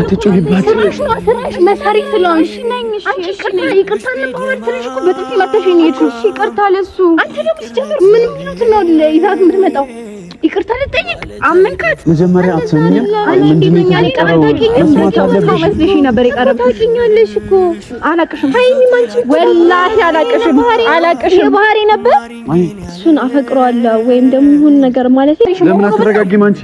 አትጩሂባት። ስራሽ መሳሪ ስለሆንሽ ነኝ። አንቺ ይቅርታ ለማለት ትንሽ እኮ በጥፊ መተሽኝ ሄድሽ። እሺ ይቅርታ ለሱ። አንተ ደግሞ ሲጀምር ምን ምንት ነው ይዛት የምትመጣው? ይቅርታ ልጠይቅ አመንካት። መጀመሪያ አትሰሚኝም? ምንድነው ያቀረበኝ? መስለሽ ነበር የቀረበኝ እኮ አላቅሽም። ሃይሚ ማንቺ ወላሂ አላቅሽም። የባህሪ ነበር እሱን አፈቅረዋለሁ ወይም ደግሞ ይሁን ነገር ማለት ነው። ለምን አትረጋጊም አንቺ?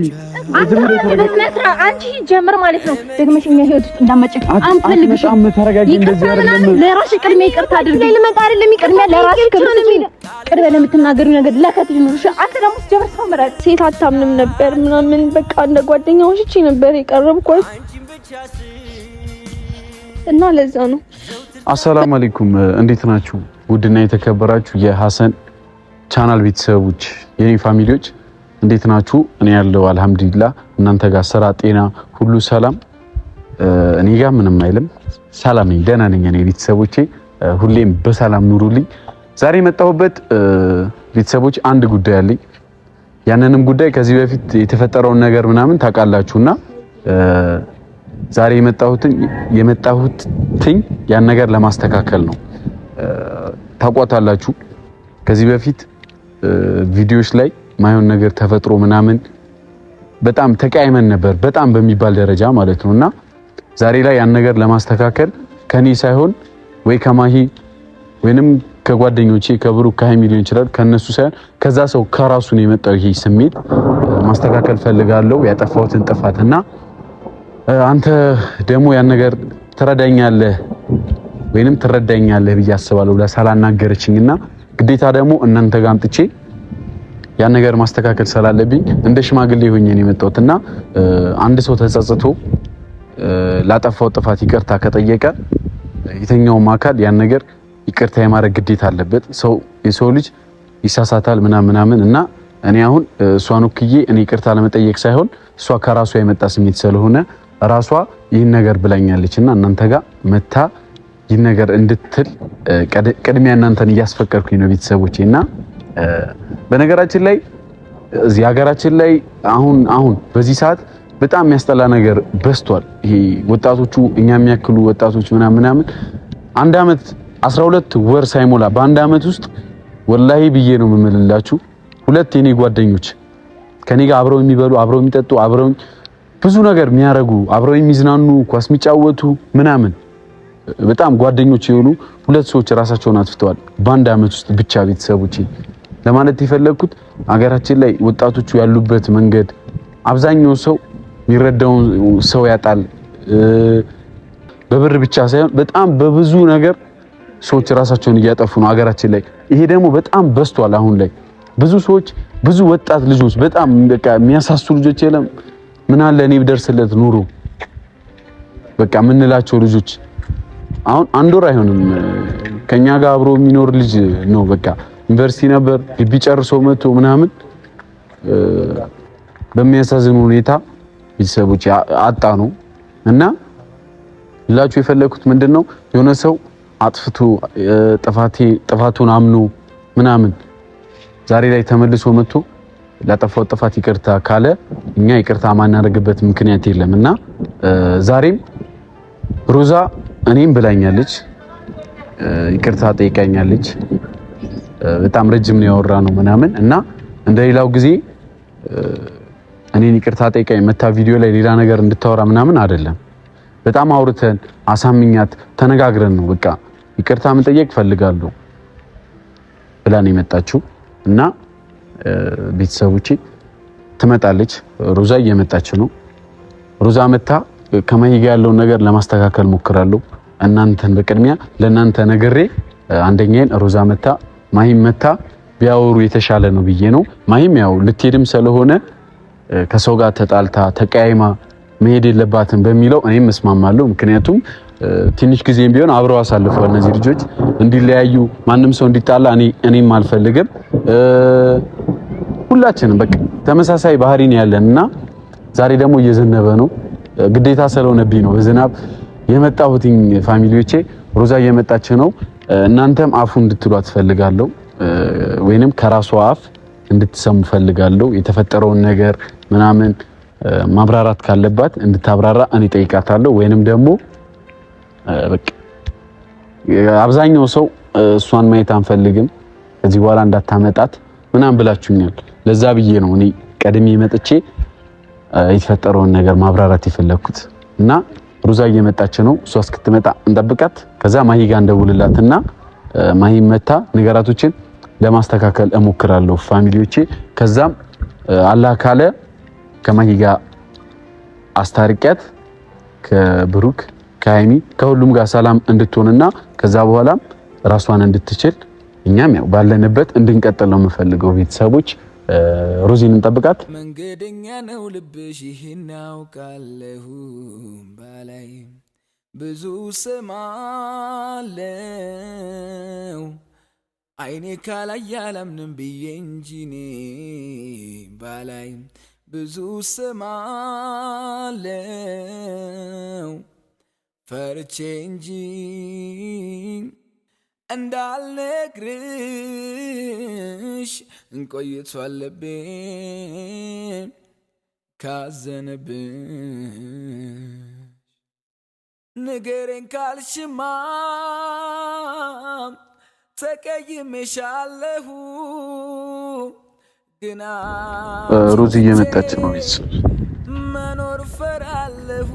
አንቺ ጀምር ማለት ነው። ደግመሽ እኛ ህይወት ውስጥ እንዳትመጪ አንፈልግሽም። ተረጋጊ። እንደዚህ አይደለም። ለራስሽ ቅድሚያ ይቅርታ አድርጊ። ለምን አይደለም ቅድሚያ ለራስሽ ቅድሚያ ለምትናገሪው ነገር ለከት ይኑርሽ። አንተ ደግሞ ጀምር ተመረጥ። ሴት አታምንም ነበር ምናምን በቃ እንደ ጓደኛዎች እቺ ነበር የቀረብኳት እና ለዛ ነው። አሰላሙ አለይኩም እንዴት ናችሁ? ውድና የተከበራችሁ የሐሰን ቻናል ቤተሰቦች የኔ ፋሚሊዎች እንዴት ናችሁ? እኔ ያለው አልሐምዱሊላህ። እናንተ ጋር ስራ፣ ጤና ሁሉ ሰላም? እኔ ጋር ምንም አይልም፣ ሰላም ነኝ፣ ደህና ነኝ። እኔ ቤተሰቦቼ ሁሌም በሰላም ኑሩልኝ። ዛሬ የመጣሁበት ቤተሰቦች አንድ ጉዳይ አለኝ። ያንንም ጉዳይ ከዚህ በፊት የተፈጠረውን ነገር ምናምን ታውቃላችሁና ዛሬ የመጣሁትኝ ያን ነገር ለማስተካከል ነው። ታውቋታላችሁ ከዚህ በፊት ቪዲዮዎች ላይ ማይሆን ነገር ተፈጥሮ ምናምን በጣም ተቀያይመን ነበር፣ በጣም በሚባል ደረጃ ማለት ነውና ዛሬ ላይ ያን ነገር ለማስተካከል ከኔ ሳይሆን ወይ ከማሂ ወይንም ከጓደኞቼ ከብሩክ ከሃይሚ ሊሆን ይችላል ከነሱ ሳይሆን ከዛ ሰው ከራሱ ነው የመጣው ይሄ ስሜት ማስተካከል ፈልጋለሁ፣ ያጠፋሁትን ጥፋትና አንተ ደግሞ ያን ነገር ትረዳኛለህ ወይንም ትረዳኛለህ ብዬ አስባለሁ ብላ ሳላናገረችኝና ግዴታ ደግሞ እናንተ ጋር አምጥቼ ያን ነገር ማስተካከል ስላለብኝ እንደ ሽማግሌ ሆኜ ነው የመጣሁትና አንድ ሰው ተጸጽቶ ላጠፋው ጥፋት ይቅርታ ከጠየቀ የተኛውም አካል ያን ነገር ይቅርታ የማድረግ ግዴታ አለበት። የሰው ልጅ ይሳሳታል ምናምን እና እኔ አሁን እሷን ወክዬ እኔ ይቅርታ ለመጠየቅ ሳይሆን እሷ ከራሷ የመጣ ስሜት ስለሆነ ራሷ ይህን ነገር ብላኛለችና እናንተ ጋር መታ ይህን ነገር እንድትል ቅድሚያ እናንተን እያስፈቀድኩኝ ነው ቤተሰቦቼና በነገራችን ላይ እዚህ ሀገራችን ላይ አሁን በዚህ ሰዓት በጣም የሚያስጠላ ነገር በዝቷል። ይሄ ወጣቶቹ እኛ የሚያክሉ ወጣቶች ምናምን አንድ አመት 12 ወር ሳይሞላ በአንድ አመት ውስጥ ወላሂ ብዬ ነው የምምልላችሁ ሁለት የኔ ጓደኞች ከኔ ጋር አብረው የሚበሉ አብረው የሚጠጡ አብረው ብዙ ነገር የሚያረጉ አብረው የሚዝናኑ ኳስ የሚጫወቱ ምናምን በጣም ጓደኞች የሆኑ ሁለት ሰዎች ራሳቸውን አጥፍተዋል በአንድ አመት ውስጥ ብቻ ቤተሰቦቼ። ለማለት የፈለኩት ሀገራችን ላይ ወጣቶቹ ያሉበት መንገድ አብዛኛው ሰው የሚረዳውን ሰው ያጣል። በብር ብቻ ሳይሆን በጣም በብዙ ነገር ሰዎች ራሳቸውን እያጠፉ ነው ሀገራችን ላይ። ይሄ ደግሞ በጣም በዝቷል አሁን ላይ ብዙ ሰዎች ብዙ ወጣት ልጆች በጣም በቃ የሚያሳሱ ልጆች የለም ምን አለ እኔ ብደርስለት ኑሮ በቃ ምንላቸው ልጆች አሁን አንድ ወር አይሆንም ከኛ ጋር አብሮ የሚኖር ልጅ ነው በቃ ዩኒቨርሲቲ ነበር ግቢ ጨርሶ መጥቶ ምናምን በሚያሳዝን ሁኔታ ቤተሰቦች አጣ ነው እና ላችሁ የፈለኩት ምንድነው የሆነ ሰው አጥፍቶ ጥፋቱን አምኖ ምናምን ዛሬ ላይ ተመልሶ መጥቶ ላጠፋው ጥፋት ይቅርታ ካለ እኛ ይቅርታ ማናደርግበት ምክንያት የለምና ዛሬም ሮዛ እኔም ብላኛለች ይቅርታ ጠይቃኛለች። በጣም ረጅም ነው ያወራነው ምናምን እና እንደሌላው ጊዜ እኔን ይቅርታ ጠይቃኝ መታ ቪዲዮ ላይ ሌላ ነገር እንድታወራ ምናምን አይደለም። በጣም አውርተን አሳምኛት ተነጋግረን ነው በቃ ይቅርታ መጠየቅ ፈልጋለሁ ብላን የመጣችው እና ቤተሰቦቼ ትመጣለች። ሮዛ እየመጣች ነው። ሮዛ መታ ከማሂ ጋር ያለውን ነገር ለማስተካከል ሞክራለሁ። እናንተን በቅድሚያ ለእናንተ ነገሬ አንደኛዬን ሮዛ መታ ማሂም መታ ቢያወሩ የተሻለ ነው ብዬ ነው። ማሂም ያው ልትሄድም ስለሆነ ከሰው ጋር ተጣልታ ተቀያይማ መሄድ የለባትም በሚለው እኔም እስማማለሁ። ምክንያቱም ትንሽ ጊዜም ቢሆን አብረው አሳልፈዋል እነዚህ ልጆች። እንዲለያዩ ማንም ሰው እንዲጣላ እኔም አልፈልግም። ሁላችንም በቃ ተመሳሳይ ባህሪ ነው ያለንና ዛሬ ደግሞ እየዘነበ ነው ግዴታ ስለሆነብኝ ነው በዝናብ የመጣሁትኝ ፋሚሊዎቼ። ሮዛ እየመጣች ነው። እናንተም አፉ እንድትሏት ፈልጋለሁ ወይንም ከራሷ አፍ እንድትሰሙ ፈልጋለሁ የተፈጠረውን ነገር ምናምን ማብራራት ካለባት እንድታብራራ እኔ ጠይቃታለሁ። ወይንም ደግሞ በቃ አብዛኛው ሰው እሷን ማየት አንፈልግም ከዚህ በኋላ እንዳታመጣት ምናምን ብላችሁኛል። ለዛ ብዬ ነው እኔ ቀድሜ መጥቼ የተፈጠረውን ነገር ማብራራት የፈለኩት እና ሩዛ እየመጣች ነው። እሷ እስክትመጣ እንጠብቃት። ከዛ ማሂ ጋር እንደውልላትና ማሂ መታ ነገራቶችን ለማስተካከል እሞክራለሁ ፋሚሊዎቼ። ከዛም አላህ ካለ ከማሂ ጋር አስታርቂያት ከብሩክ ከሃይሚ ከሁሉም ጋር ሰላም እንድትሆንና ከዛ በኋላም ራሷን እንድትችል እኛም ያው ባለንበት እንድንቀጥል ነው የምፈልገው። ቤተሰቦች ሩዚን እንጠብቃት። መንገደኛ ነው ልብሽ ይህን ያውቃለሁ ባላይ ብዙ ስማለው አይኔ ካላይ ያላምንም ብዬ እንጂ እኔ ባላይ ብዙ ስማለው ፈርቼ እንጂ እንዳልነግርሽ እንቆይቷል ልቤ ካዘነብሽ ንገሬን ካልሽማ ተቀይሜሻለሁ ግና ሩዝ እየመጣች ነው ቤተሰብ መኖር ፈራለሁ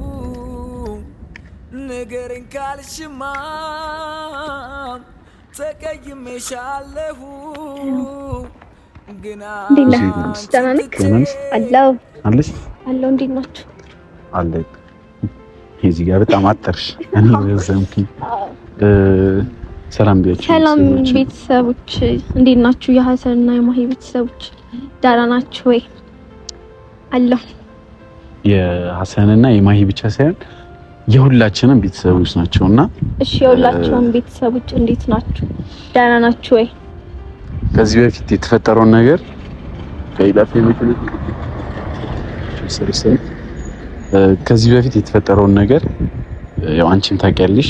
ንገሬን ካልሽማ ተቀይሜሻለሁ ግና እንዴት ነሽ? አለው አለሽ አለው እንዴት ናችሁ? አለ እዚህ ጋር በጣም አጠርሽ እኔ ዘምኪ ሰላም ቤተሰቦች እንዴት ናችሁ? የሐሰንና የማሂ ቤተሰቦች ደህና ናችሁ ወይ? አለው የሐሰንና የማሂ ብቻ ሳይሆን የሁላችንም ቤተሰቦች ናቸውና እሺ የሁላችሁም ቤተሰቦች እንዴት ናችሁ? ደህና ናችሁ ወይ? ከዚህ በፊት የተፈጠረውን ነገር ከዚህ በፊት የተፈጠረውን ነገር ያው አንቺም ታውቂያለሽ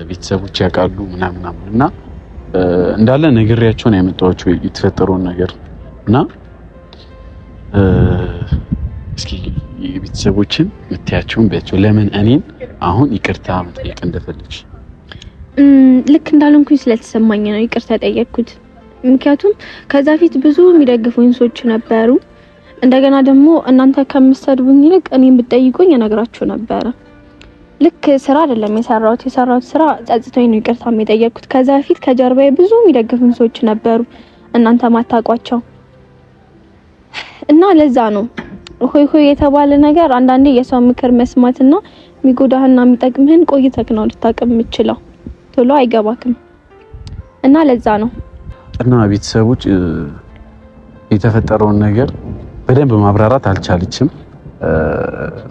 ቤተሰቦች ያውቃሉ ምናምን እና እንዳለ ነግሬያቸው ነው ያመጣኋቸው የተፈጠረውን ነገር እና እስኪ ቤተሰቦችን ምትያቸውን ቢያቸው ለምን እኔን አሁን ይቅርታ መጠየቅ እንደፈለግሽ። ልክ እንዳልሆንኩኝ ስለተሰማኝ ነው ይቅርታ ጠየቅኩት። ምክንያቱም ከዛ ፊት ብዙ የሚደግፉኝ ሰዎች ነበሩ። እንደገና ደግሞ እናንተ ከምትሰድቡኝ ይልቅ እኔን ብትጠይቁኝ እነግራችሁ ነበረ። ልክ ስራ አይደለም የሰራሁት ስራ ጸጽቶኝ ነው ይቅርታ የጠየቅኩት። ከዛ ፊት ከጀርባዬ ብዙ የሚደግፉኝ ሰዎች ነበሩ እናንተ ማታውቋቸው እና ለዛ ነው ሆይ ሆይ የተባለ ነገር አንዳንዴ የሰው ምክር መስማትና የሚጎዳህና የሚጠቅምህን ቆይተህ ነው ልታውቅም የምችለው፣ ቶሎ አይገባክም እና ለዛ ነው። እና ቤተሰቦች የተፈጠረውን ነገር በደንብ ማብራራት አልቻለችም።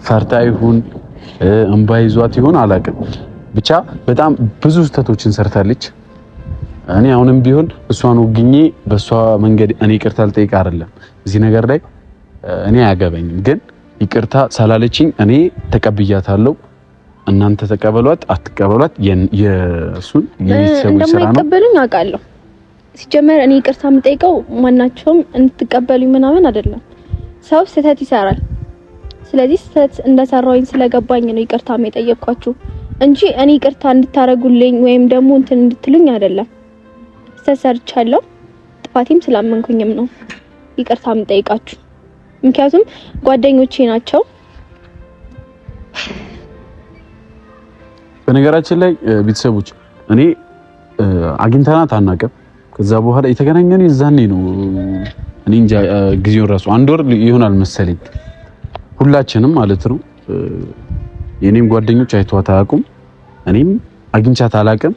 ፈርታ ይሁን እንባ ይዟት ይሁን አላውቅም፣ ብቻ በጣም ብዙ ስህተቶችን ሰርታለች። እኔ አሁንም ቢሆን እሷን ወግኜ በሷ መንገድ እኔ ይቅርታ ልጠይቅ አይደለም እዚህ ነገር ላይ እኔ አያገባኝም። ግን ይቅርታ ሳላለችኝ እኔ ተቀብያታለሁ። እናንተ ተቀበሏት አትቀበሏት የእሱን የቤተሰቦች ስራ ነው። እንደማይቀበሉኝ አውቃለሁ። ሲጀመር እኔ ይቅርታ የምጠይቀው ማናቸውም እንድትቀበሉኝ ምናምን አይደለም። ሰው ስህተት ይሰራል። ስለዚህ ስህተት እንደሰራሁኝ ስለገባኝ ነው ይቅርታ የጠየቅኳችሁ እንጂ እኔ ይቅርታ እንድታረጉልኝ ወይም ደግሞ እንትን እንድትሉኝ አይደለም። ስህተት ሰርቻለሁ፣ ጥፋቴም ስላመንኩኝም ነው ይቅርታ የምጠይቃችሁ። ምክንያቱም ጓደኞቼ ናቸው። በነገራችን ላይ ቤተሰቦች እኔ አግኝተናት አናውቅም። ከዛ በኋላ የተገናኘነው የዛኔ ነው። እኔ እንጃ ጊዜው ራሱ አንድ ወር ይሆናል መሰለኝ ሁላችንም ማለት ነው። የኔም ጓደኞች አይተዋት አያውቁም፣ እኔም አግኝቻት አላውቅም።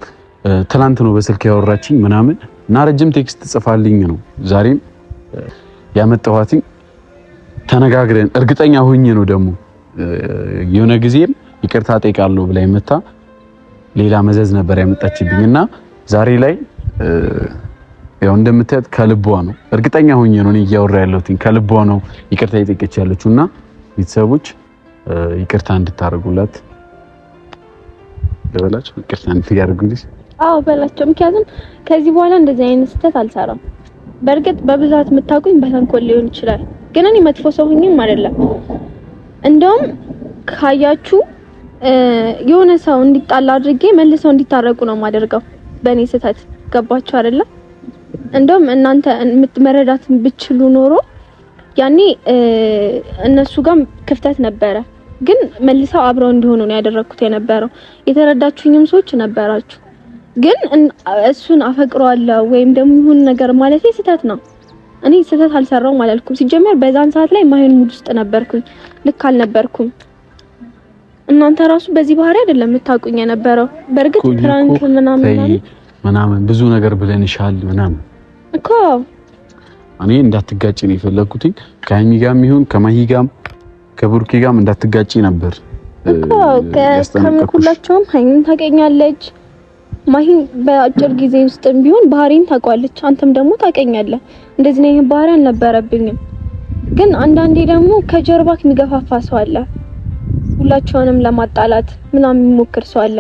ትናንት ነው በስልክ ያወራችኝ ምናምን እና ረጅም ቴክስት ጽፋልኝ ነው ዛሬም ያመጣኋትኝ። ተነጋግረን እርግጠኛ ሆኜ ነው ደግሞ የሆነ ጊዜም ይቅርታ ጠይቃለሁ ብላ መታ ሌላ መዘዝ ነበር ያመጣችብኝና ዛሬ ላይ ያው እንደምታዩት ከልቧ ነው እርግጠኛ ሆኜ ነው እያወራ ያለሁት ከልቧ ነው ይቅርታ እየጠየቀች ያለችውና ቤተሰቦች ይቅርታ እንድታረጉላት ለበላችሁ ይቅርታ እንድታረጉልሽ። አዎ በላቸው። ምክንያቱም ከዚህ በኋላ እንደዚህ አይነት ስህተት አልሰራም። በእርግጥ በብዛት የምታውቁኝ በተንኮል ሊሆን ይችላል፣ ግን እኔ መጥፎ ሰው ሆኜም አይደለም። እንደውም ካያችሁ የሆነ ሰው እንዲጣላ አድርጌ መልሰው እንዲታረቁ ነው የማደርገው በእኔ ስህተት። ገባችሁ አይደለ? እንደውም እናንተ መረዳት ብትችሉ ኖሮ ያኔ እነሱ ጋር ክፍተት ነበረ፣ ግን መልሰው አብረው እንዲሆኑ ነው ያደረኩት የነበረው። የተረዳችሁኝም ሰዎች ነበራችሁ። ግን እሱን አፈቅረዋለሁ ወይም ደግሞ ይሁን ነገር ማለት ስህተት ነው። እኔ ስህተት አልሰራውም አላልኩም። ሲጀመር በዛን ሰዓት ላይ ማይሆን ሙድ ውስጥ ነበርኩኝ፣ ልክ አልነበርኩም። እናንተ ራሱ በዚህ ባህሪ አይደለም የምታውቁኝ የነበረው። በእርግጥ ፕራንክ ምናምን ብዙ ነገር ብለንሻል ምናምን እኮ እኔ እንዳትጋጭ ነው የፈለኩት። ከሀይሚ ጋርም ይሁን ከማሂ ጋርም ከብሩኬ ጋርም እንዳትጋጭ ነበር እኮ። ከሁላቸውም ሀይሚን ታውቀኛለች፣ ማሂን በአጭር ጊዜ ውስጥም ቢሆን ባህሪን ታውቃለች። አንተም ደግሞ ታውቀኛለህ። እንደዚህ ነው። ይሄን ባህሪ አልነበረብኝም። ግን አንዳንዴ ደግሞ ከጀርባክ የሚገፋፋ ሰው አለ፣ ሁላቸውንም ለማጣላት ምናምን የሚሞክር ሰው አለ።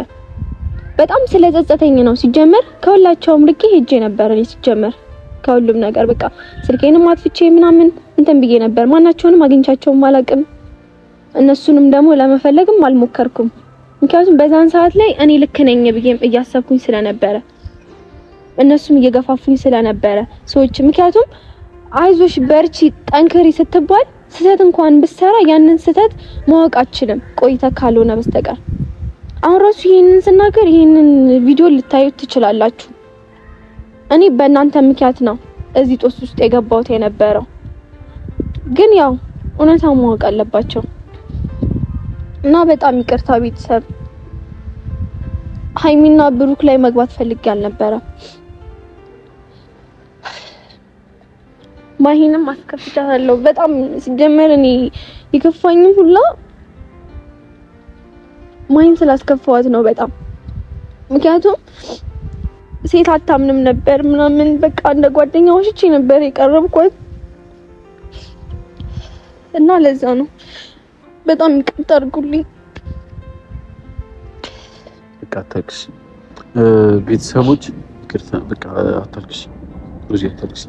በጣም ስለጸጸተኝ ነው ሲጀመር ከሁላቸውም ርቄ ሄጄ ነበር። እኔ ሲጀመር ከሁሉም ነገር በቃ ስልኬንም አጥፍቼ ምናምን እንትን ብዬ ነበር። ማናቸውንም አግኝቻቸውም አላውቅም። እነሱንም ደግሞ ለመፈለግም አልሞከርኩም። ምክንያቱም በዛን ሰዓት ላይ እኔ ልክ ነኝ ብዬም እያሰብኩኝ ስለነበረ እነሱም እየገፋፉኝ ስለነበረ ሰዎች። ምክንያቱም አይዞሽ በርቺ ጠንክሪ ስትባል ስህተት እንኳን ብትሰራ ያንን ስህተት ማወቅ አችልም ቆይተ ካልሆነ በስተቀር። አሁን ራሱ ይሄንን ስናገር ይሄንን ቪዲዮ ልታዩት ትችላላችሁ። እኔ በእናንተ ምክንያት ነው እዚህ ጦስ ውስጥ የገባሁት የነበረው። ግን ያው እውነታውን ማወቅ አለባቸው እና በጣም ይቅርታ ቤተሰብ። ሀይሚና ብሩክ ላይ መግባት ፈልጌ አልነበረም። ማሂንም አስከፍቻለሁ በጣም ሲጀመር እኔ የከፋኝም ሁላ ማሂን ስላስከፋዋት ነው በጣም። ምክንያቱም ሴት አታምንም ነበር ምናምን በቃ እንደ ጓደኛ ወሽቼ ነበር የቀረብኳት እና ለዛ ነው በጣም ይቅርታ አድርጉልኝ። በቃ ታክስ ቤተሰቦች ይቅርታ በቃ አታልቅሽ ሩዚ አታልቅሽ።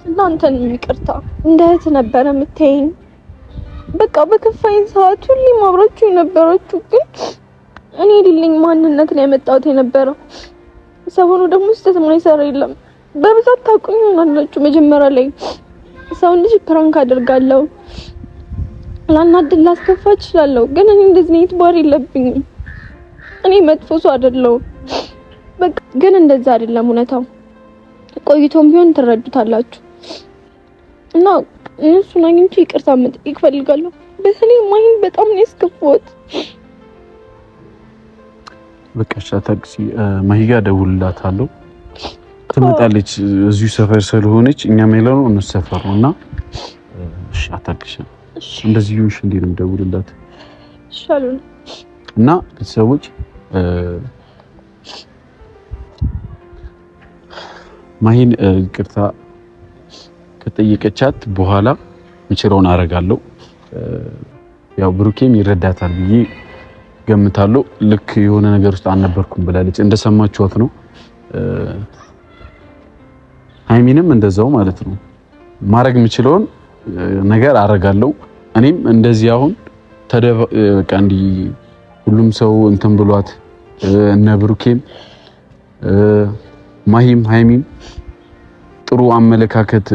እናንተን ይቅርታ እንደ እህት ነበር የምትይኝ። በቃ በከፋኝ ሰዓት ሁሌም አብራችሁ የነበራችሁ ግን እኔ ልልኝ ማንነት ነው ያመጣሁት የነበረው። ሰሞኑ ደግሞ ስህተት ማይሰራ የለም። በብዛት ታውቁኝ ሆናላችሁ። መጀመሪያ ላይ ሰው ልጅ ፕራንክ አደርጋለሁ፣ ላናድድ ላስከፋ እችላለሁ። ግን እኔ እንደዚህ ነው ባህሪ የለብኝም። እኔ መጥፎ ሰው አይደለሁም። በቃ ግን እንደዛ አይደለም እውነታው። ቆይቶም ቢሆን ትረዱታላችሁ። እና እነሱን አግኝቼ ይቅርታ መጠየቅ እፈልጋለሁ። በተለይ ማሂን በጣም ነው ያስከፋሁት። በቃ ታክሲ ማሂ ጋር ደውልላታለሁ፣ ትመጣለች። እዚሁ ሰፈር ስለሆነች እኛም ያለነው እነሱ ሰፈር ነውና እሺ አታክሽ እንደዚህ ይሁንሽ እንዴ ነው ደውልላት ይሻላል። እና ቤተሰቦች ማሂን ይቅርታ ከጠየቀቻት በኋላ ምችለውን አረጋለሁ። ያው ብሩኬም ይረዳታል ብዬ ገምታለሁ። ልክ የሆነ ነገር ውስጥ አልነበርኩም ብላለች፣ እንደሰማችኋት ነው። ሀይሚንም እንደዛው ማለት ነው። ማድረግ የምችለውን ነገር አረጋለሁ። እኔም እንደዚህ አሁን በቃ እንዲህ ሁሉም ሰው እንትን ብሏት እነ ብሩኬም ማሂም ሀይሚም ጥሩ አመለካከት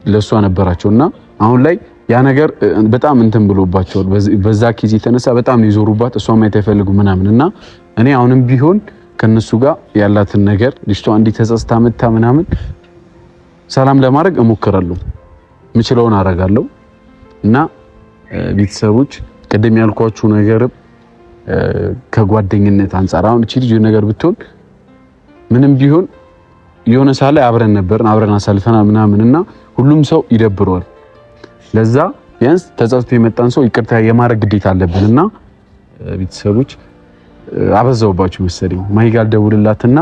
ለሷ ነበራቸውና አሁን ላይ ያ ነገር በጣም እንትን ብሎባቸዋል። በዛ ኬዝ የተነሳ በጣም ነው ይዞሩባት፣ እሷ ማየት አይፈልጉ ምናምንና እኔ አሁንም ቢሆን ከነሱ ጋር ያላትን ነገር ልጅቷ እንዲህ ተጸጽታ መታ ምናምን ሰላም ለማድረግ እሞክራለሁ፣ ምችለውን አረጋለሁ። እና ቤተሰቦች ቅድም ያልኳችሁ ነገር ከጓደኝነት አንፃር አሁን እቺ ልጅ ነገር ብትሆን ምንም ቢሆን የሆነ ሰዓት ላይ አብረን ነበርን፣ አብረን አሳልፈና ምናምንና ሁሉም ሰው ይደብረዋል። ለዛ ቢያንስ ተጸጽቶ የመጣን ሰው ይቅርታ የማድረግ ግዴታ አለብንና ቤተሰቦች አበዛውባችሁ መሰለኝ። ማሂ ጋር ደውልላትና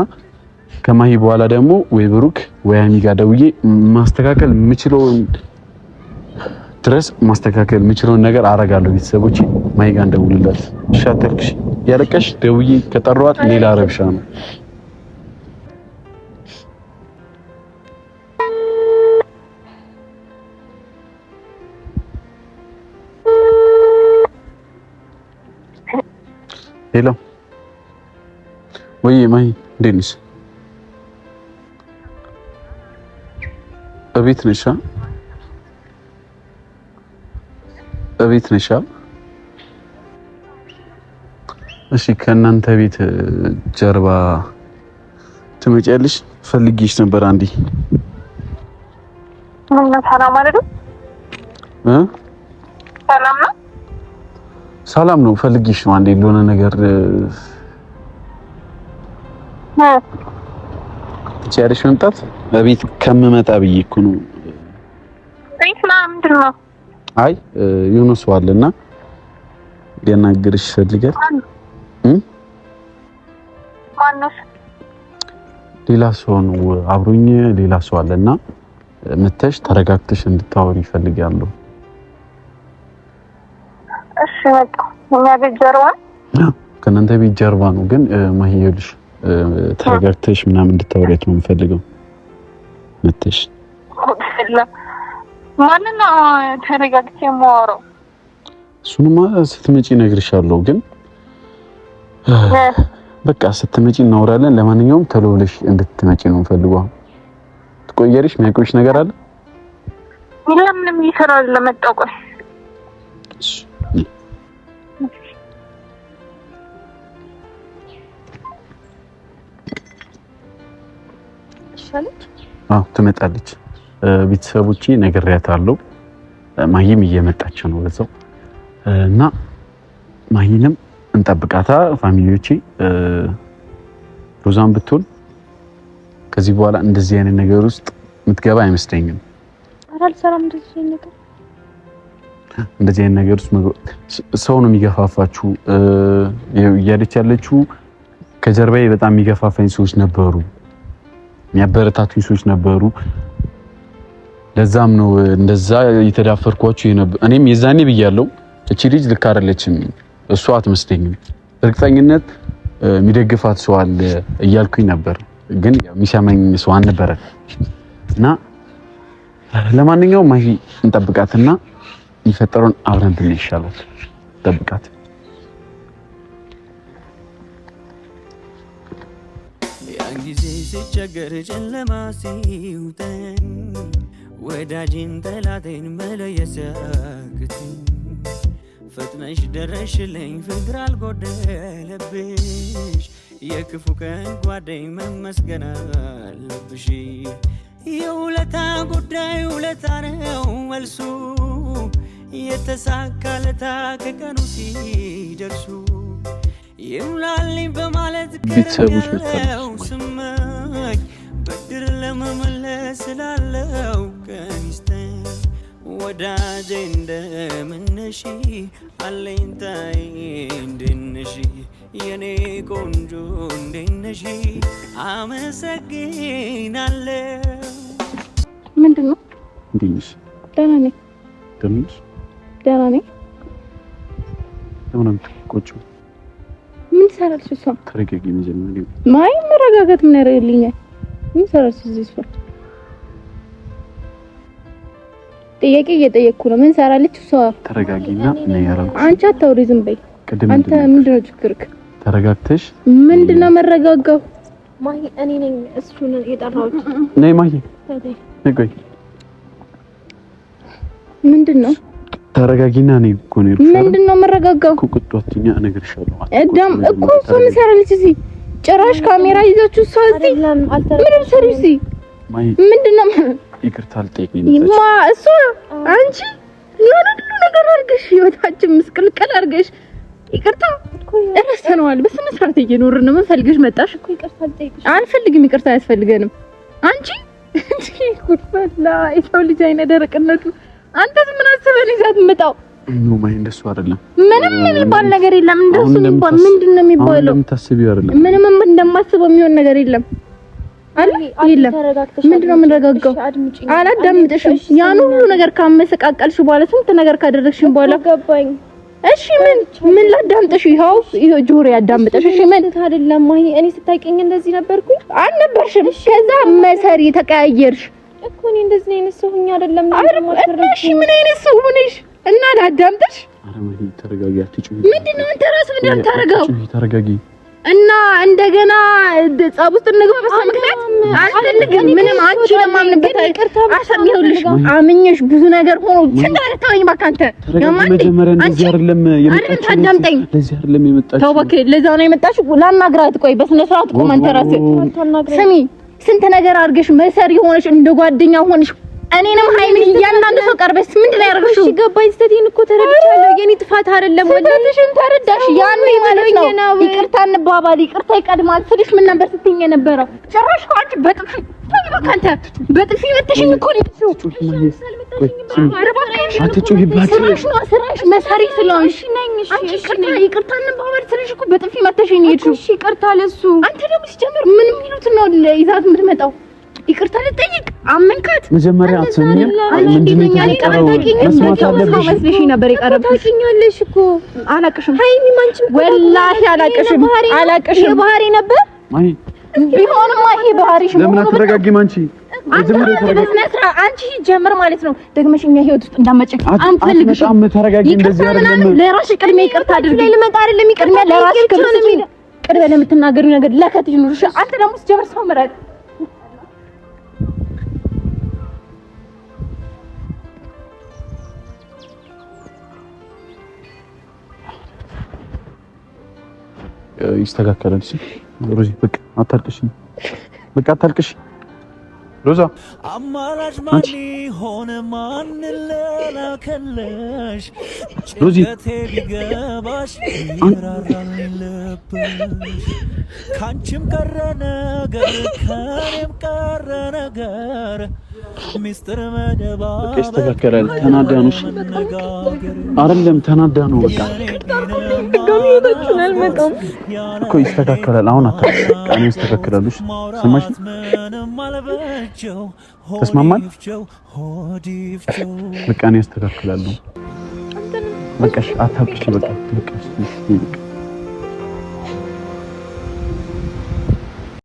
ከማሂ በኋላ ደግሞ ወይ ብሩክ ወይ ሀይሚ ጋር ደውዬ ማስተካከል የምችለው ድረስ ማስተካከል የምችለውን ነገር አረጋለሁ። ቤተሰቦቼ ማይ ጋር እንደውልላት ሻተክሽ ያለቀሽ ደውዬ ከጠሯት ሌላ ረብሻ ነው። ሄሎ ወይ ማይ እንዴት ነሽ? እቤት ነሽ? እቤት ነሽ? እሺ ከእናንተ ቤት ጀርባ ትመጪያለሽ? ፈልጌሽ ነበር አንዴ። ምን ሰላም አይደል? ሰላም ነው? ሰላም ነው። ፈልጌሽ ነው አንዴ ለሆነ ነገር ትችያለሽ መምጣት? በቤት ከምመጣ ብዬ እኮ ነው። ቤት ምንድን ነው? አይ የሆነ ሰው አለና ሊያናግርሽ ይፈልጋል። ማነው? ሌላ ሰው ነው አብሮኝ፣ ሌላ ሰው አለና መተሽ ተረጋግተሽ እንድታወሪ ይፈልጋሉ። እሺ በቃ እኛ ቤት ጀርባ ከእናንተ ቤት ጀርባ ነው፣ ግን ማህየልሽ ተረጋግተሽ ምናምን እንድታወሪያት ነው የምፈልገው። መተሽ ማንና ተረጋግቼ የማወራው? እሱንማ ስትመጪ እነግርሻለሁ፣ ግን በቃ ስትመጪ እናወራለን። ለማንኛውም ቶሎ ብለሽ እንድትመጪ ነው የምፈልገው። ትቆያለሽ? የሚያቆይሽ ነገር አለ? ምንም ይሰራል ለመጣው። ቆይ አዎ ትመጣለች። ቤተሰቦቼ ነግሬያታለሁ። ማሂም እየመጣች ነው በዛው እና ማሂንም እንጠብቃታ። ፋሚሊዎቼ ሮዛን ብትሆን ከዚህ በኋላ እንደዚህ አይነት ነገር ውስጥ የምትገባ አይመስለኝም። አልሰራም እንደዚህ አይነት ነገር ውስጥ ሰው ነው የሚገፋፋችሁ እያለች ያለችው። ከጀርባዬ በጣም የሚገፋፋኝ ሰዎች ነበሩ፣ የሚያበረታቱኝ ሰዎች ነበሩ። ለዛም ነው እንደዛ እየተዳፈርኳችሁ ነበር። እኔም የዛኔ ብያለሁ እቺ ልጅ ልክ አይደለችም፣ እሷ አትመስለኝም፣ እርግጠኝነት የሚደግፋት ሰው አለ እያልኩኝ ነበር። ግን የሚሰማኝ ሰው አልነበረ እና ለማንኛውም ማሂ እንጠብቃትና የሚፈጠረውን አብረን ብናይ ይሻላል። ጠብቃት። ያን ጊዜ ሲቸገር ጨለማ ሲውጠን ወዳጅን ጠላቴን መለየት ሲያቅተኝ ፈጥነሽ ደረሽልኝ ፍቅር አልጎደለብሽ የክፉ ቀን ጓደኝ መመስገን አለብሽ። የውለታ ጉዳይ ውለታ ነው መልሱ የተሳካለታ ከቀኑ ሲደርሱ ይሙላልኝ በማለት ከረገለው ስመኝ ብድር ለመመለስ ስላለው ቀን ይስጠኝ ወዳጄ እንደምነሽ አለኝታዬ እንደነሽ የኔ ቆንጆ እንደነሽ አመሰግናለሁ። ምንድነው? እንዴሽ? ደህና ነኝ። ደህና ነኝ። ለምን ቆጮ ምን ሰራልሽ? እሷ ተረጋጊ። መጀመሪያ ማይ መረጋጋት ምን ያደርግልኛል? ምን ሰራልሽ? እዚህ እሷ ጥያቄ እየጠየቅኩ ነው። ምን ሰራልሽ? እሷ ተረጋጊና ነይ ያላልኩሽ። አንቺ አታውሪ፣ ዝም በይ። አንተ ምንድነው ችግርክ? ተረጋግተሽ ምንድነው መረጋጋው? ማይ እኔ ነኝ እሱን የጠራሁት። ነይ ማይ ነይ። ቆይ ምንድነው? ተረጋጊና ነይ እኮ ነው ያልኩሽ። ምንድነው መረጋጋው? ቁጥቷትኛ እነግርሻለሁ። እዳም እኮ እሱ ምን ሰራልሽ? እዚህ ጭራሽ ካሜራ ይዛችሁ እሷ እዚህ ምንም ሰሪው እዚህ ማይ ምንድነው? ይቅርታ አልጠይቅኝ ማ እሱ አንቺ የሆነ ሁሉ ነገር አድርገሽ ህይወታችን ምስቅልቅል አድርገሽ ይቅርታ እረስተነዋል። በስነ ስርዓት እየኖርን ነው። ምን ፈልገሽ መጣሽ? እኮ ይቅርታ አልጠይቅሽ። አንፈልግም፣ ይቅርታ አያስፈልገንም። አንቺ ኩርፈላ የሰው ልጅ አይነ ደረቅነቱ አንተ ምን አስበህ ይዛት መጣው? ነው ማይ እንደሱ አይደለም። ምንም የሚባል ነገር የለም። እንደሱ የሚባል ምንድነው የሚባለው? ምንም እንደማስበው የሚሆን ነገር የለም። አለ የለም። ምንድነው የምንረጋጋው? አላዳምጥሽም። ያን ሁሉ ነገር ካመሰቃቀልሽ በኋላ ስንት ነገር ካደረግሽኝ በኋላ ገባኝ። እሺ ምን ላዳምጥሽ? ይኸው ጆሮ ያዳምጥሽ። እሺ ምን አይደለም ማይ እኔ ስታውቂኝ እንደዚህ ነበርኩኝ አልነበርሽም? ከዛ መሰሪ ተቀያየርሽ እኮ። እኔ እንደዚህ አይነት ሰው ሆኜ አይደለም ማለት። እሺ ምን አይነት ሰው ሆነሽ እና ላዳምጥሽ? ኧረ ማይ ተረጋጊ፣ አትጩሂ። ምንድነው አንተ ራስህ ምንድነው የምታረጋው? ተረጋጊ እና እንደገና ጸብ ውስጥ እንግባ። በሷ ምክንያት አልፈልግም። ምንም አንቺ ለማምንበት አሰሚውልሽ አምኜሽ ብዙ ነገር ሆኖ ትንታረታኝ ባካንተ መጀመሪያ እንደዚህ አይደለም የመጣችው። አዳምጠኝ። እንደዚህ አይደለም የመጣችው። ተው እባክህ። ለዛው ነው የመጣችው። ላናግራት። ቆይ በስነ ስርዓት ቆም። አንተ ራስህ ስሚ። ስንት ነገር አድርገሽ መሰሪ ሆነሽ እንደ ጓደኛ ሆነሽ እኔንም ሃይሚን እያንዳንዱ ሰው ቀርበሽ ምንድን ነው ያደረግሽው? እሺ ገባኝ። ስተቴን እኮ ተረድቻለሁ። የኔ ጥፋት አይደለም። ወለሽን ተረዳሽ? ያኔ ማለት ነው ይቅርታ እንባባል፣ ይቅርታ ይቀድማል ስልሽ ምን ነበር ስትይኝ የነበረው? ጭራሽ አንቺ በጥፊ በቃንተ በጥፊ መተሽኝ እኮ ነው። ስራሽ መሰሪ ስለሆንሽ አንቺ ይቅርታ እንባባል ስልሽ እኮ በጥፊ መተሽኝ ሄድሽ። እሺ ይቅርታ ለሱ። አንተ ደግሞ ሲጀምር ምን የሚሉት ነው ይዛት የምትመጣው? ይቅርታ ልጠይቅ አመንካት። መጀመሪያ አትሰሚም? ምንድነው የተፈጠረው? መስማት አለብሽ። መስለሽ ነበር የቀረብሽ። ታውቂኛለሽ እኮ አላቅሽም። ሃይሚ ማንቺም ወላሂ አላቅሽም። የባህሪ ነበር ማይ ቢሆንም ይሄ ባህሪሽ ነው። ለምን አትረጋጊም አንቺ? መጀመሪያ ተረጋጊ። አንቺ ጀምር ማለት ነው ደግመሽኛ ህይወት ውስጥ እንዳመጭ አንፈልግሽም። በጣም ተረጋጊ። እንደዚህ አይደለም። ለራስሽ ቅድሚያ ይቅርታ አድርጊ። ለልመጣ አይደለም ቅድሚያ ለራስሽ ቅድሚያ ለምትናገሪው ነገር ለከት ይኑርሽ። አንተ ደግሞ ጀምር ሰው ምረጥ። ይስተካከላል። እሺ ሮዚ በቃ አታልቅሽ፣ በቃ አታልቅሽ ሮዛ። አማላጅ ማን ሆነ ማን ለላከለሽ? ሮዚ ቢገባሽ ይራራልልብሽ። ካንቺም ቀረ ነገር ከኔም ቀረ ነገር ሚስጥር መደባበቅ ይስተካከላል። ተናዳ ነው አይደለም? ተናዳ ነው በቃ እኮ ይስተካከላል። አሁን አታልቅሽ፣ ቃኔ ይስተካከላልሽ። ሰማሽ? ተስማማን? በቃ እኔ አስተካክላለሁ። በቃ አታልቅሽ፣ በቃ